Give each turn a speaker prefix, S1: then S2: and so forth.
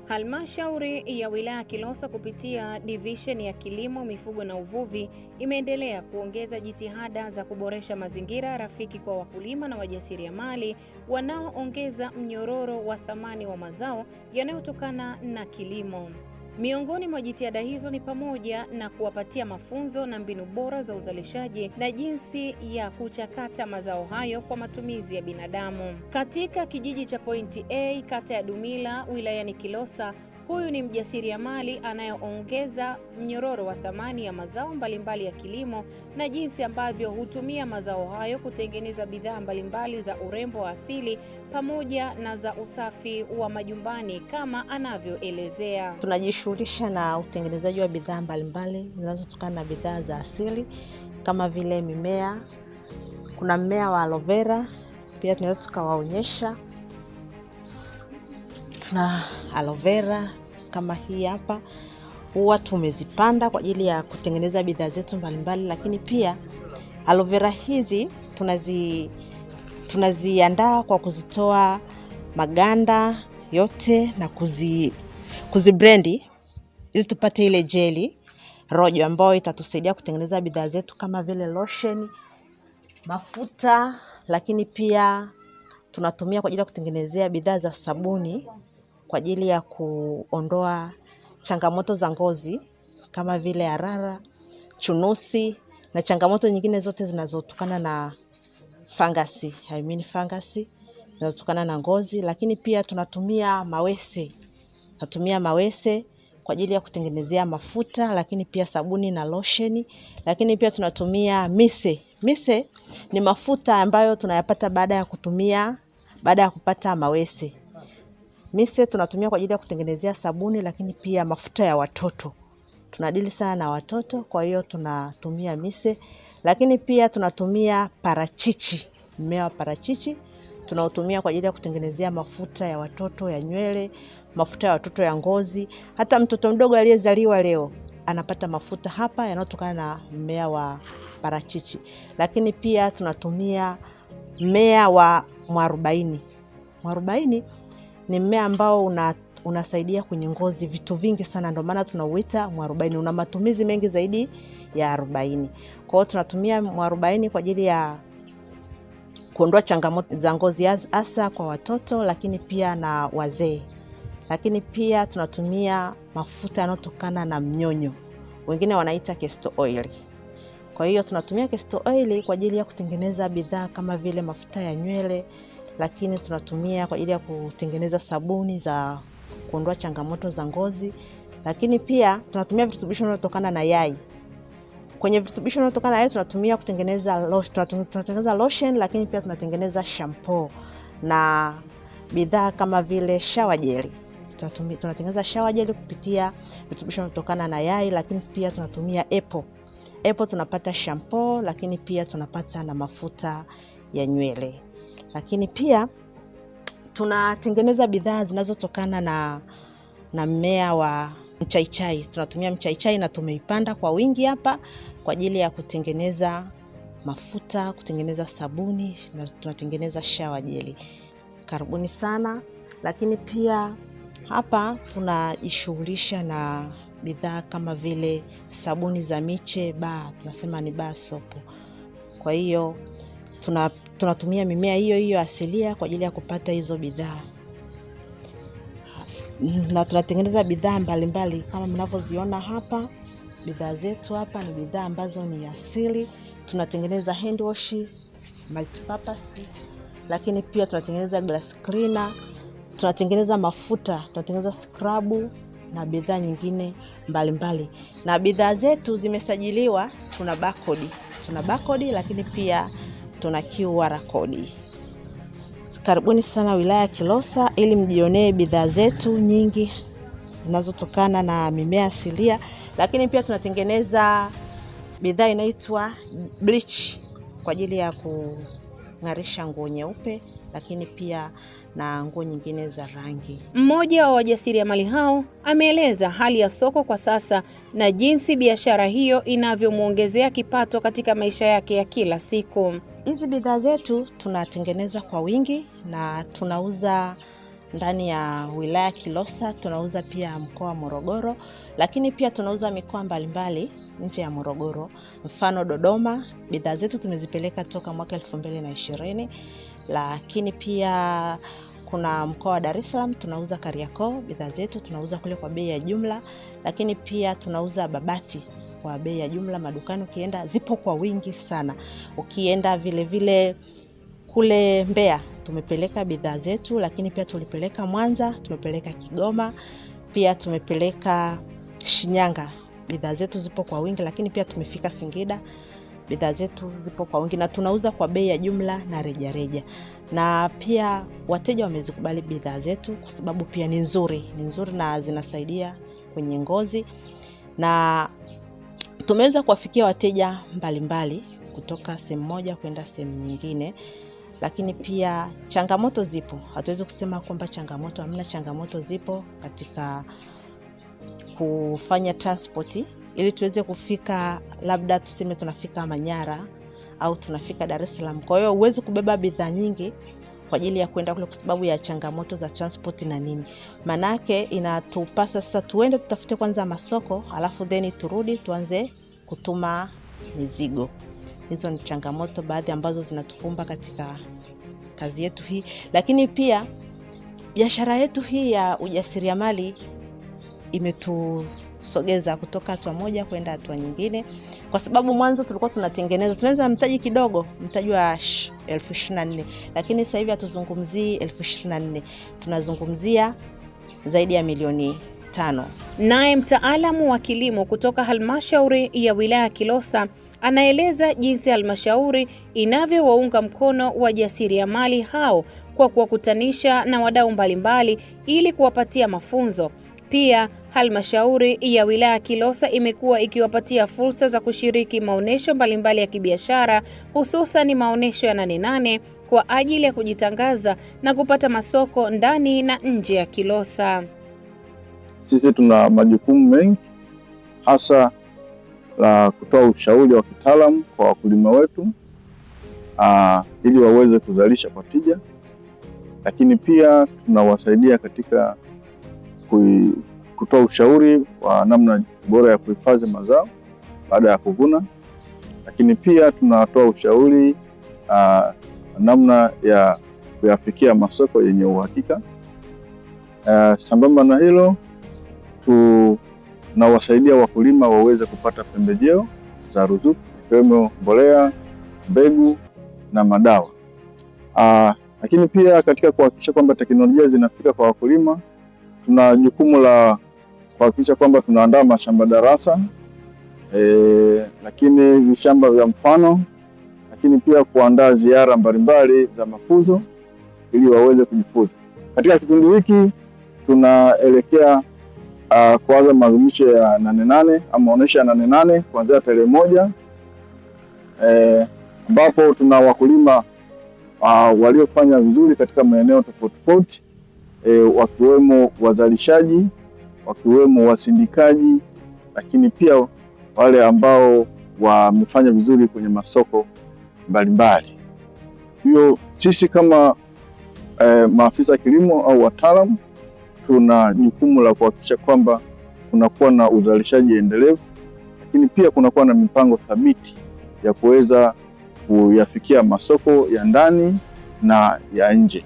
S1: Halmashauri ya wilaya Kilosa kupitia division ya kilimo, mifugo na uvuvi imeendelea kuongeza jitihada za kuboresha mazingira rafiki kwa wakulima na wajasiriamali wanaoongeza mnyororo wa thamani wa mazao yanayotokana na kilimo. Miongoni mwa jitihada hizo ni pamoja na kuwapatia mafunzo na mbinu bora za uzalishaji na jinsi ya kuchakata mazao hayo kwa matumizi ya binadamu. Katika kijiji cha Point A, kata ya Dumila, wilayani Kilosa, huyu ni mjasiriamali anayeongeza mnyororo wa thamani ya mazao mbalimbali ya kilimo na jinsi ambavyo hutumia mazao hayo kutengeneza bidhaa mbalimbali za urembo wa asili pamoja na za usafi wa majumbani kama anavyoelezea.
S2: Tunajishughulisha na utengenezaji wa bidhaa mbalimbali zinazotokana na bidhaa za asili kama vile mimea. Kuna mmea wa aloe vera, pia tunaweza tukawaonyesha. Tuna aloe vera kama hii hapa, huwa tumezipanda kwa ajili ya kutengeneza bidhaa zetu mbalimbali, lakini pia aloe vera hizi tunaziandaa kwa kuzitoa maganda yote na kuzibrendi ili tupate ile jeli rojo ambayo itatusaidia kutengeneza bidhaa zetu kama vile lotion, mafuta, lakini pia tunatumia kwa ajili ya kutengenezea bidhaa za sabuni kwa ajili ya kuondoa changamoto za ngozi kama vile harara, chunusi na changamoto nyingine zote zinazotokana na fangasi, fangasi zinazotokana na ngozi. Lakini pia tunatumia mawese kwa ajili ya kutengenezea mafuta, lakini pia sabuni na lotion. Lakini pia tunatumia mise. Mise ni mafuta ambayo tunayapata baada ya kupata mawese. Mise tunatumia kwa ajili ya kutengenezea sabuni, lakini pia mafuta ya watoto. Tunadili sana na watoto, kwa hiyo tunatumia mise. Lakini pia tunatumia parachichi, mmea wa parachichi. Tunautumia kwa ajili ya kutengenezea mafuta ya watoto ya nywele, mafuta ya watoto ya ngozi. Hata mtoto mdogo aliyezaliwa leo anapata mafuta hapa yanayotokana na mmea wa parachichi. Lakini pia tunatumia mmea wa mwarobaini. Mwarobaini ni mmea ambao unasaidia kwenye ngozi vitu vingi sana, ndio maana tunauita mwarobaini. Una matumizi mengi zaidi ya 40. Kwa hiyo tunatumia mwarobaini kwa ajili ya kuondoa changamoto za ngozi hasa kwa watoto, lakini pia na wazee. Lakini pia tunatumia mafuta yanayotokana na mnyonyo, wengine wanaita castor oil. Kwa hiyo tunatumia castor oil kwa ajili ya kutengeneza bidhaa kama vile mafuta ya nywele, lakini tunatumia kwa ajili ya kutengeneza sabuni za kuondoa changamoto za ngozi. Lakini pia tunatumia virutubisho vinavyotoka na yai. Kwenye virutubisho vinavyotoka na yai tunatumia tunatengeneza lotion, lakini pia tunatengeneza shampoo na bidhaa kama vile shower gel. Tunatengeneza shower gel kupitia virutubisho vinavyotoka na yai, lakini pia tunatumia apple tunapata shampoo, lakini pia tunapata na mafuta ya nywele. Lakini pia tunatengeneza bidhaa zinazotokana na mmea wa mchaichai. Tunatumia mchaichai na tumeipanda kwa wingi hapa kwa ajili ya kutengeneza mafuta, kutengeneza sabuni na tunatengeneza shower gel. Karibuni sana. Lakini pia hapa tunajishughulisha na bidhaa kama vile sabuni za miche, tunasema ni bar soap. Kwa hiyo tunatumia mimea hiyo asilia kwa ajili ya kupata hizo bidhaa. Na tunatengeneza bidhaa mbalimbali kama mnavyoziona hapa. Bidhaa zetu hapa ni bidhaa ambazo ni asili. Tunatengeneza hand wash, multipurpose, lakini pia tunatengeneza glass cleaner, tunatengeneza mafuta, tunatengeneza scrub na bidhaa nyingine mbalimbali. Na bidhaa zetu zimesajiliwa, tuna barcode, lakini pia tuna QR code. Karibuni sana wilaya Kilosa ili mjionee bidhaa zetu nyingi zinazotokana na mimea asilia. Lakini pia tunatengeneza bidhaa inaitwa bleach kwa ajili ya kung'arisha nguo nyeupe, lakini pia na nguo nyingine za rangi.
S1: Mmoja wa wajasiriamali hao ameeleza hali ya soko kwa sasa na jinsi biashara hiyo inavyomuongezea kipato katika maisha yake ya kila siku.
S2: Hizi bidhaa zetu tunatengeneza kwa wingi na tunauza ndani ya wilaya Kilosa, tunauza pia mkoa wa Morogoro, lakini pia tunauza mikoa mbalimbali nje ya Morogoro. Mfano Dodoma, bidhaa zetu tumezipeleka toka mwaka 2020, lakini pia kuna mkoa wa Dar es Salaam tunauza Kariakoo, bidhaa zetu tunauza kule kwa bei ya jumla, lakini pia tunauza Babati kwa bei ya jumla. Madukani ukienda zipo kwa wingi sana. Ukienda vile vile kule Mbeya tumepeleka bidhaa zetu, lakini pia tulipeleka Mwanza, tumepeleka Kigoma, pia tumepeleka Shinyanga. Bidhaa zetu zipo kwa wingi, lakini pia tumefika Singida. Bidhaa zetu zipo kwa wingi na tunauza kwa bei ya jumla na rejareja. Na pia wateja wamezikubali bidhaa zetu kwa sababu pia ni nzuri na zinasaidia kwenye ngozi. Na tumeweza kuwafikia wateja mbalimbali kutoka sehemu moja kwenda sehemu nyingine. Lakini pia changamoto zipo. Hatuwezi kusema kwamba changamoto hamna, changamoto zipo katika kufanya transport ili tuweze kufika, labda tuseme tunafika Manyara au tunafika Dar es Salaam. Kwa hiyo uweze kubeba bidhaa nyingi kwa ajili ya kwenda kule kwa sababu ya changamoto za transport na nini. Manake inatupasa sasa tuende tutafute kwanza masoko, alafu then turudi tuanze kutuma mizigo. Hizo ni changamoto baadhi ambazo zinatukumba katika kazi yetu hii. Lakini pia biashara yetu hii ya ujasiriamali imetusogeza kutoka hatua moja kwenda hatua nyingine, kwa sababu mwanzo tulikuwa tunaweza mtaji kidogo, mtaji wa 24,000, lakini sasa hivi hatuzungumzii 24,000, tunazungumzia zaidi ya milioni 5.
S1: Naye mtaalamu wa kilimo kutoka halmashauri ya wilaya Kilosa anaeleza jinsi halmashauri inavyowaunga mkono wajasiriamali hao kwa kuwakutanisha na wadau mbalimbali ili kuwapatia mafunzo. Pia halmashauri ya wilaya Kilosa imekuwa ikiwapatia fursa za kushiriki maonesho mbalimbali ya kibiashara, hususan maonesho ya 88 kwa ajili ya kujitangaza na kupata masoko ndani na nje ya Kilosa.
S3: Sisi tuna majukumu mengi, hasa la kutoa ushauri wa kitaalamu kwa wakulima wetu ili waweze kuzalisha kwa tija, lakini pia tunawasaidia katika kutoa ushauri wa namna bora ya kuhifadhi mazao baada ya kuvuna, lakini pia tunatoa ushauri namna ya kuyafikia masoko yenye uhakika. Sambamba na hilo, tunawasaidia wakulima waweze kupata pembejeo za ruzuku ikiwemo mbolea, mbegu na madawa. Lakini pia katika kuhakikisha kwamba teknolojia zinafika kwa wakulima, tuna jukumu la kuhakikisha kwamba tunaandaa mashamba darasa, lakini vishamba vya mfano, lakini pia kuandaa ziara mbalimbali za mafunzo ili waweze kujifunza. Katika kipindi hiki tunaelekea kuanza maadhimisho ya 88 ama maonesho ya 88 kuanzia tarehe 1, ambapo tuna wakulima waliofanya vizuri katika maeneo tofauti tofauti, wakiwemo wazalishaji, wakiwemo wasindikaji, lakini pia wale ambao wamefanya vizuri kwenye masoko mbalimbali. Hiyo sisi kama maafisa kilimo au wataalamu tuna jukumu la kuhakikisha kwamba kunakuwa na uzalishaji endelevu, lakini pia kunakuwa na mipango thabiti ya kuweza kuyafikia masoko ya ndani na ya nje.